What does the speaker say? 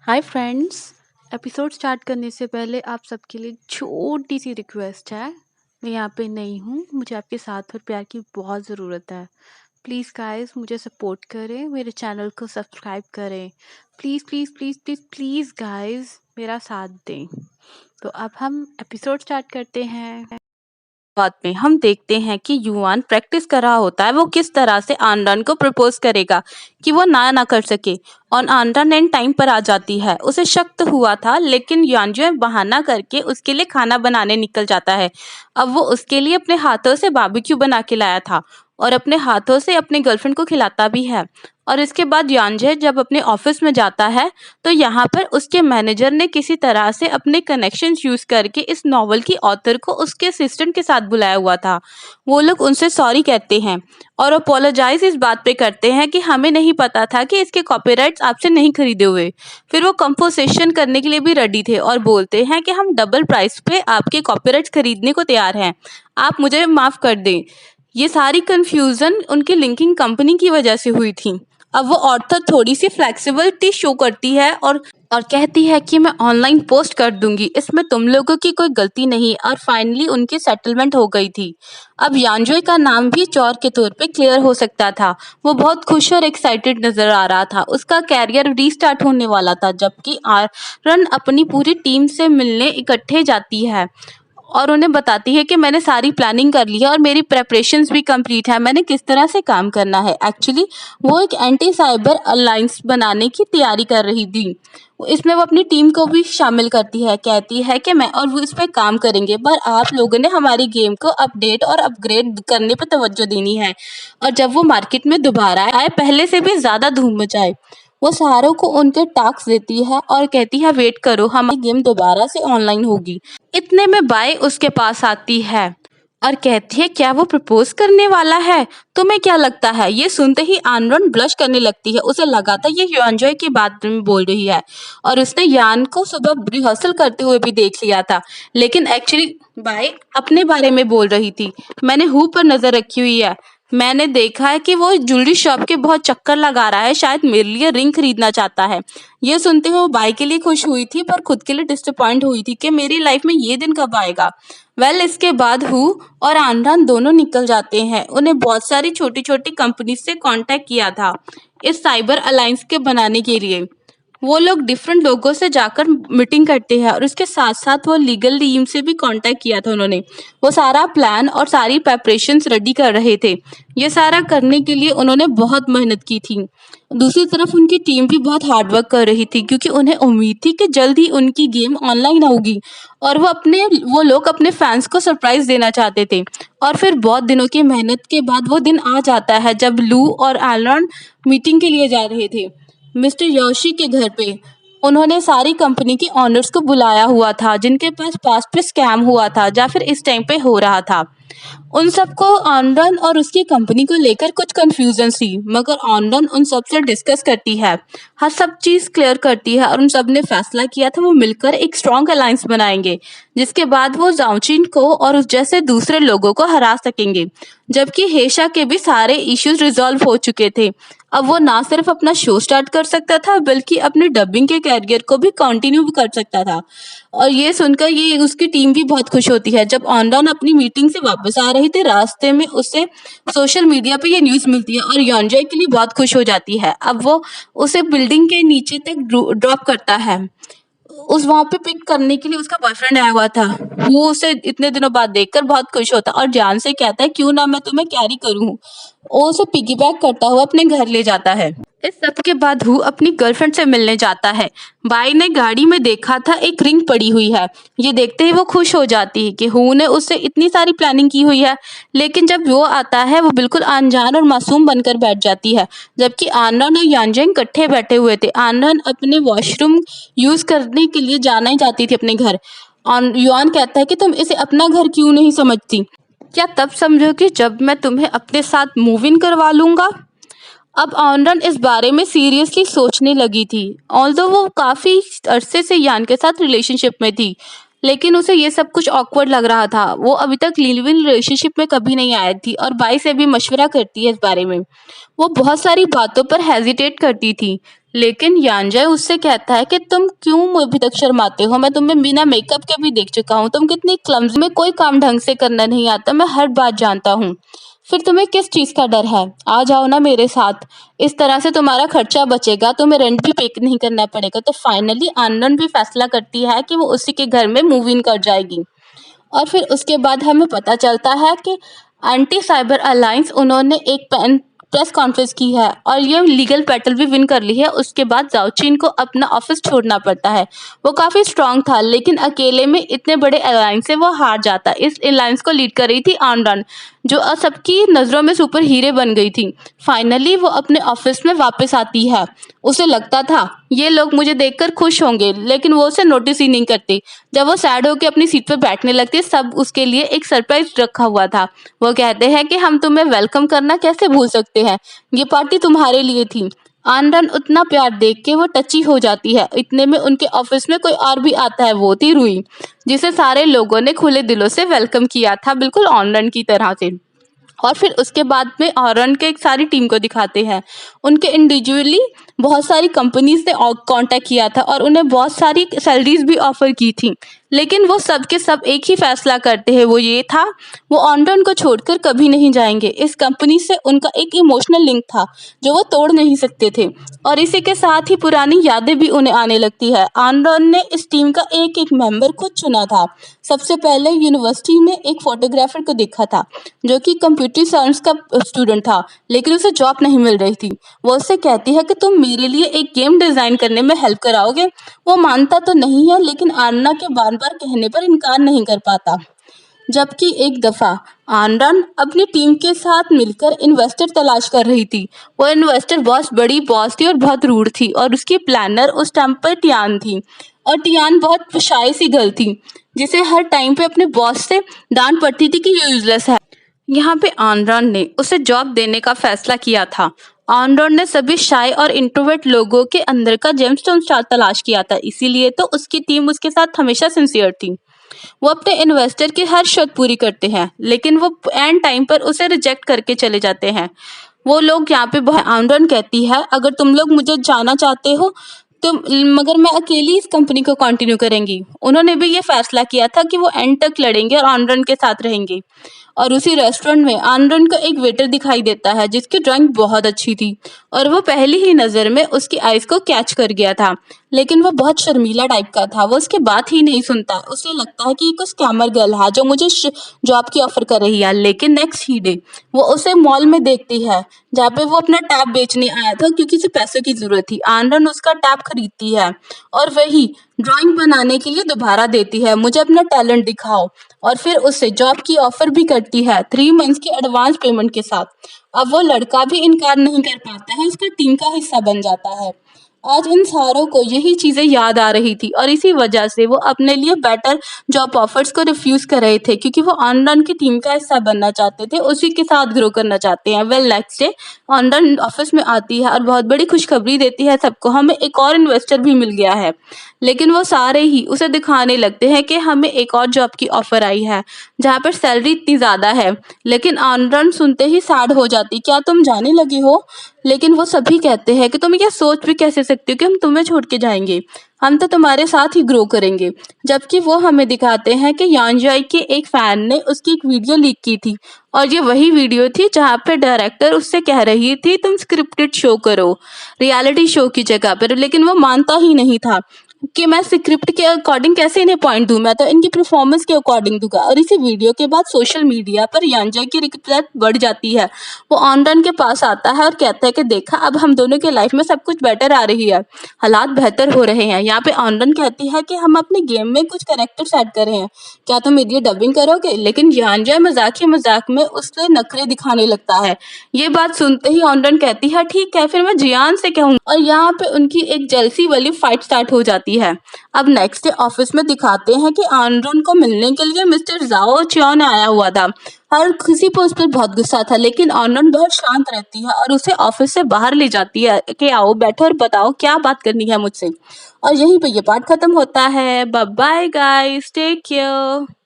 Hi friends. Episode start करने से पहले आप सबके लिए छोटी सी रिक्वेस्ट है। मैं यहाँ पे नई हूँ, मुझे आपके साथ और प्यार की बहुत ज़रूरत है। प्लीज़ गाइस मुझे सपोर्ट करें, मेरे चैनल को सब्सक्राइब करें। Please please please please please guys मेरा साथ दें। तो अब हम एपिसोड स्टार्ट करते हैं। बाद में हम देखते हैं कि युआन प्रैक्टिस कर रहा होता है वो किस तरह से आनरन को प्रपोज करेगा कि वो ना कर सके। और आनरन एंड टाइम पर आ जाती है। उसे शक तो हुआ था लेकिन यानजो बहाना करके उसके लिए खाना बनाने निकल जाता है। अब वो उसके लिए अपने हाथों से बारबेक्यू बना के लाया था और अपने हाथों से अपने गर्लफ्रेंड को खिलाता भी है। और इसके बाद यानजे जब अपने ऑफिस में जाता है तो यहाँ पर उसके मैनेजर ने किसी तरह से अपने कनेक्शंस यूज करके इस नॉवल की ऑथर को उसके असिस्टेंट के साथ बुलाया हुआ था। वो लोग उनसे सॉरी कहते हैं और अपोलोजाइज इस बात पे करते हैं कि हमें नहीं पता था कि इसके कॉपीराइट्स आपसे नहीं खरीदे हुए। फिर वो कंपोजिशन करने के लिए भी रेडी थे और बोलते हैं कि हम डबल प्राइस पे आपके कॉपीराइट्स खरीदने को तैयार हैं, आप मुझे माफ़ कर दें। ये सारी कंफ्यूजन उनकी लिंकिंग कंपनी की वजह से हुई थी। अब वो ऑर्थर थोड़ी सी फ्लेक्सिबिलिटी शो करती है और कहती है कि मैं ऑनलाइन पोस्ट कर दूंगी, इसमें तुम लोगों की कोई गलती नहीं। और फाइनली उनकी सेटलमेंट हो गई थी। अब यानजोई का नाम भी चोर के तौर पे क्लियर हो सकता था। वो बहुत खुश और एक्साइटेड नजर आ रहा था। उसका कैरियर रीस्टार्ट होने वाला था। जबकि आरन अपनी पूरी टीम से मिलने इकट्ठे जाती है और उन्हें बताती है कि मैंने सारी प्लानिंग कर ली है और मेरी प्रेपरेशंस भी कंप्लीट है, मैंने किस तरह से काम करना है। एक्चुअली वो एक एंटी साइबर अलायंस बनाने की तैयारी कर रही थी। इसमें वो अपनी टीम को भी शामिल करती है, कहती है कि मैं और वो इस पर काम करेंगे, पर आप लोगों ने हमारी गेम को अपडेट और अपग्रेड करने पर तवज्जो देनी है और जब वो मार्केट में दोबारा आए पहले से भी ज़्यादा धूम मचाए। वो सारों को उनके टास्क देती है और कहती है वेट करो, हमारी गेम दोबारा से ऑनलाइन होगी। इतने में बाई उसके पास आती है और कहती है क्या वो प्रपोज करने वाला है, तुम्हें क्या लगता है। ये सुनते ही आनरन ब्लश करने लगती है। उसे लगा था ये यानजॉय की बात में बोल रही है और उसने यान को सुबह रिहर्सल करते हुए भी देख लिया था, लेकिन एक्चुअली बाई अपने बारे में बोल रही थी। मैंने हु पर नजर रखी हुई है, मैंने देखा है कि वो ज्वेलरी शॉप के बहुत चक्कर लगा रहा है, शायद मेरे लिए रिंग खरीदना चाहता है। ये सुनते हुए वो बाई के लिए खुश हुई थी पर खुद के लिए डिसअपॉइंट हुई थी कि मेरी लाइफ में ये दिन कब आएगा। इसके बाद हु और आनरान दोनों निकल जाते हैं। उन्हें बहुत सारी छोटी छोटी कंपनी से कांटेक्ट किया था इस साइबर अलायंस के बनाने के लिए। वो लोग डिफरेंट लोगों से जाकर मीटिंग करते हैं और उसके साथ साथ वो लीगल टीम से भी कांटेक्ट किया था उन्होंने। वो सारा प्लान और सारी प्रेपरेशंस रेडी कर रहे थे। ये सारा करने के लिए उन्होंने बहुत मेहनत की थी। दूसरी तरफ उनकी टीम भी बहुत हार्ड वर्क कर रही थी क्योंकि उन्हें उम्मीद थी कि जल्द ही उनकी गेम ऑनलाइन होगी और वो लोग अपने फैंस को सरप्राइज देना चाहते थे। और फिर बहुत दिनों की मेहनत के बाद वो दिन आ जाता है जब लू और एलन मीटिंग के लिए जा रहे थे मिस्टर योशी के घर पे। उन्होंने सारी कंपनी के ओनर्स को बुलाया हुआ था जिनके पास पास्ट पे स्कैम हुआ था या फिर इस टाइम पे हो रहा था। उन सबको आनरन और उसकी कंपनी को लेकर कुछ कंफ्यूजन थी, मगर आनरन उन सब से डिस्कस करती है, हर सब चीज क्लियर करती है और उन सब ने फैसला किया था वो मिलकर एक स्ट्रॉन्ग अलायंस बनाएंगे जिसके बाद वो जाओचिन को और उस जैसे दूसरे लोगों को हरा सकेंगे। जबकि हेशा के भी सारे इश्यूज रिजॉल्व हो चुके थे। अब वो ना सिर्फ अपना शो स्टार्ट कर सकता था बल्कि अपने डबिंग के कैरियर को भी कंटिन्यू भी कर सकता था। और ये सुनकर ये उसकी टीम भी बहुत खुश होती है। जब ऑनडाउन अपनी मीटिंग से वापस आ रही थी रास्ते में उसे सोशल मीडिया पे ये न्यूज़ मिलती है और यॉन्जॉय के लिए बहुत खुश हो जाती है। अब वो उसे बिल्डिंग के नीचे तक ड्रॉप करता है। उस वहां पे पिक करने के लिए उसका बॉयफ्रेंड आया हुआ था। वो उसे इतने दिनों बाद देखकर बहुत खुश होता और जान से कहता है क्यों ना मैं तुम्हें कैरी करूं। वो उसे पिगीबैक करता हुआ अपने घर ले जाता है। इस सब के बाद हु अपनी गर्लफ्रेंड से मिलने जाता है। बाई ने गाड़ी में देखा था एक रिंग पड़ी हुई है। ये देखते ही वो खुश हो जाती है कि हु ने उससे इतनी सारी प्लानिंग की हुई है, लेकिन जब वो आता है वो बिल्कुल अनजान और मासूम बनकर बैठ जाती है। जबकि आनन और यांजन इकट्ठे बैठे हुए थे। आनन अपने वॉशरूम यूज करने के लिए जाना ही चाहती थी अपने घर। और युआन कहता है कि तुम इसे अपना घर क्यों नहीं समझती, क्या तब समझोगी जब मैं तुम्हें अपने साथ मूव इन करवा लूंगा। अब ऑनरन इस बारे में सीरियसली सोचने लगी थी। ऑल्दो वो काफ़ी अरसे से यान के साथ रिलेशनशिप में थी, लेकिन उसे ये सब कुछ ऑकवर्ड लग रहा था। वो अभी तक लिव इन रिलेशनशिप में कभी नहीं आई थी और बाई से भी मशवरा करती है इस बारे में। वो बहुत सारी बातों पर हेजिटेट करती थी, लेकिन यांजय उससे कहता है कि तुम क्यों अभी तक शर्माते हो? मैं तुम्हें बिना मेकअप के भी देख चुका हूँ। तुम कितनी क्लमज़ी, में कोई काम ढंग से करना नहीं आता। मैं हर बात जानता हूँ। फिर तुम्हें किस चीज़ का डर है? आ जाओ ना मेरे साथ। इस तरह से तुम्हारा खर्चा बचेगा, तुम्हें रेंट भी पे नहीं करना पड़ेगा। तो फाइनली आनंद भी फैसला करती है कि वो उसी के घर में मूव इन कर जाएगी। और फिर उसके बाद हमें पता चलता है कि एंटी साइबर अलायंस उन्होंने एक प्रेस कॉन्फ्रेंस की है और ये लीगल बैटल भी विन कर ली है। उसके बाद जाओचिन को अपना ऑफिस छोड़ना पड़ता है। वो काफ़ी स्ट्रांग था, लेकिन अकेले में इतने बड़े अलायंस से वो हार जाता। इस अलायंस को लीड कर रही थी आनरन, जो सबकी नज़रों में सुपर हीरो बन गई थी। फाइनली वो अपने ऑफिस में वापस आती है। उसे लगता था ये लोग मुझे देखकर खुश होंगे, लेकिन वो उसे नोटिस ही नहीं करते। जब वो सैड होकर अपनी सीट पर बैठने लगती है, सब उसके लिए एक सरप्राइज रखा हुआ था। वो कहते हैं कि हम तुम्हें वेलकम करना कैसे भूल सकते हैं, ये पार्टी तुम्हारे लिए थी। आनरन उतना प्यार देख के वो टची हो जाती है। इतने में उनके ऑफिस में कोई और भी आता है, वो थी रुई, जिसे सारे लोगों ने खुले दिलों से वेलकम किया था, बिल्कुल आनरन की तरह से। और फिर उसके बाद में ऑरन के एक सारी टीम को दिखाते हैं। उनके इंडिविजुअली बहुत सारी कंपनीज ने कांटेक्ट किया था और उन्हें बहुत सारी सैलरीज भी ऑफर की थी, लेकिन वो सब के सब एक ही फैसला करते हैं। वो ये था, वो ऑनडन को छोड़कर कभी नहीं जाएंगे। इस कंपनी से उनका एक इमोशनल लिंक था जो वो तोड़ नहीं सकते थे, और इसी के साथ ही पुरानी यादें भी उन्हें आने लगती है। ऑनडन ने इस टीम का एक एक मेंबर खुद चुना था। सबसे पहले यूनिवर्सिटी में एक फोटोग्राफर को देखा था जो कि कंप्यूटर साइंस का स्टूडेंट था, लेकिन उसे जॉब नहीं मिल रही थी। वो उससे कहती है कि तुम मेरे लिए एक गेम डिजाइन करने में हेल्प कराओगे। वो मानता तो नहीं है, लेकिन आन्ना के बार बार कहने पर इनकार नहीं कर पाता। जबकि एक दफा आनरन अपनी टीम के साथ मिलकर इन्वेस्टर तलाश कर रही थी। वो इन्वेस्टर बहुत बड़ी बॉस थी और बहुत रूड थी, और उसकी प्लानर उस टाइम पर टियान थी। और टियान बहुत शाय सी गर्ल थी, जिसे हर टाइम पे अपने बॉस से डांट पड़ती थी कि ये यूजलेस है। यहाँ पे आनरन ने उसे जॉब देने का फैसला किया था। आनरन ने सभी शाय और इंट्रोवर्ट लोगों के अंदर का जेमस्टोन स्टार तलाश किया था, इसीलिए तो उसकी टीम उसके साथ हमेशा सिंसियर थी। वो अपने इन्वेस्टर की हर शर्त पूरी करते हैं, लेकिन वो एंड टाइम पर उसे रिजेक्ट करके चले जाते हैं। वो लोग यहाँ पे आनरन कहती है, अगर तुम लोग मुझे जाना चाहते हो तो, मगर मैं अकेली इस कंपनी को कंटिन्यू करेंगी। उन्होंने भी ये फैसला किया था कि वो एंड तक लड़ेंगे और आनरन के साथ रहेंगे। और उसी रेस्टोरेंट में आनरन को एक वेटर दिखाई देता है जिसकी ड्राइंग बहुत अच्छी थी, और वो पहली ही नज़र में उसकी आइज को कैच कर गया था। लेकिन वो बहुत शर्मीला टाइप का था, वो उसकी बात ही नहीं सुनता। उसे लगता है कि ये कुछ स्कैमर गर्ल है जो मुझे जॉब की ऑफर कर रही है। लेकिन नेक्स्ट ही डे वो उसे मॉल में देखती है, जहाँ पे वो अपना टैब बेचने आया था क्योंकि उसे पैसों की जरूरत थी। आनरन उसका टैब खरीदती है और वही ड्राइंग बनाने के लिए दोबारा देती है, मुझे अपना टैलेंट दिखाओ। और फिर उसे जॉब की ऑफर भी करती है 3 मंथ्स की एडवांस पेमेंट के साथ। अब वो लड़का भी इनकार नहीं कर पाता है, उसका टीम का हिस्सा बन जाता है। आज इन सारों को यही चीजें याद आ रही थी, और इसी वजह से वो अपने लिए बेटर जॉब ऑफर्स को रिफ्यूज कर रहे थे, क्योंकि वो ऑनलाइन की टीम का हिस्सा बनना चाहते थे, उसी के साथ ग्रो करना चाहते हैं। Well, next day online office में आती है और बहुत बड़ी खुशखबरी देती है सबको, हमें एक और इन्वेस्टर भी मिल गया है। लेकिन वो सारे ही उसे दिखाने लगते हैं कि हमें एक और जॉब की ऑफर आई है जहाँ पर सैलरी इतनी ज़्यादा है। लेकिन आनरन सुनते ही सैड हो जाती, क्या तुम जाने लगी हो? लेकिन वो सभी कहते हैं कि तुम ये सोच भी कैसे सकती हो कि हम तुम्हें छोड़ के जाएंगे, हम तो तुम्हारे साथ ही ग्रो करेंगे। जबकि वो हमें दिखाते हैं कि यांजाई के एक फैन ने उसकी एक वीडियो लीक की थी, और ये वही वीडियो थी जहाँ पे डायरेक्टर उससे कह रही थी तुम स्क्रिप्टेड शो करो रियलिटी शो की जगह पर, लेकिन वो मानता ही नहीं था कि मैं स्क्रिप्ट के अकॉर्डिंग कैसे इन्हें पॉइंट दूं, मैं तो इनकी परफॉर्मेंस के अकॉर्डिंग दूंगा। और इसी वीडियो के बाद सोशल मीडिया पर यांजा की रिस्पेक्ट बढ़ जाती है। वो ऑनरन के पास आता है और कहता है कि देखा, अब हम दोनों के लाइफ में सब कुछ बेटर आ रही है, हालात बेहतर हो रहे हैं। यहाँ पे ऑनरन कहती है कि हम अपने गेम में कुछ कैरेक्टर्स ऐड कर रहे हैं, क्या तुम मेरी डबिंग करोगे? लेकिन यांजा मजाक ही मजाक में उससे नखरे दिखाने लगता है। ये बात सुनते ही ऑनरन कहती है ठीक है, फिर मैं जियान से कहूँ, और यहाँ पे उनकी एक जेलसी वाली फाइट स्टार्ट हो जाती है। अब नेक्स्ट डे ऑफिस में दिखाते हैं कि आनरन को मिलने के लिए मिस्टर जाओ चियोन आया हुआ था। और किसी पे उस पर बहुत गुस्सा था, लेकिन ऑनन बहुत शांत रहती है और उसे ऑफिस से बाहर ले जाती है कि आओ बैठो और बताओ क्या बात करनी है मुझसे। और यहीं पे ये पार्ट खत्म होता है। Bye bye guys, take care.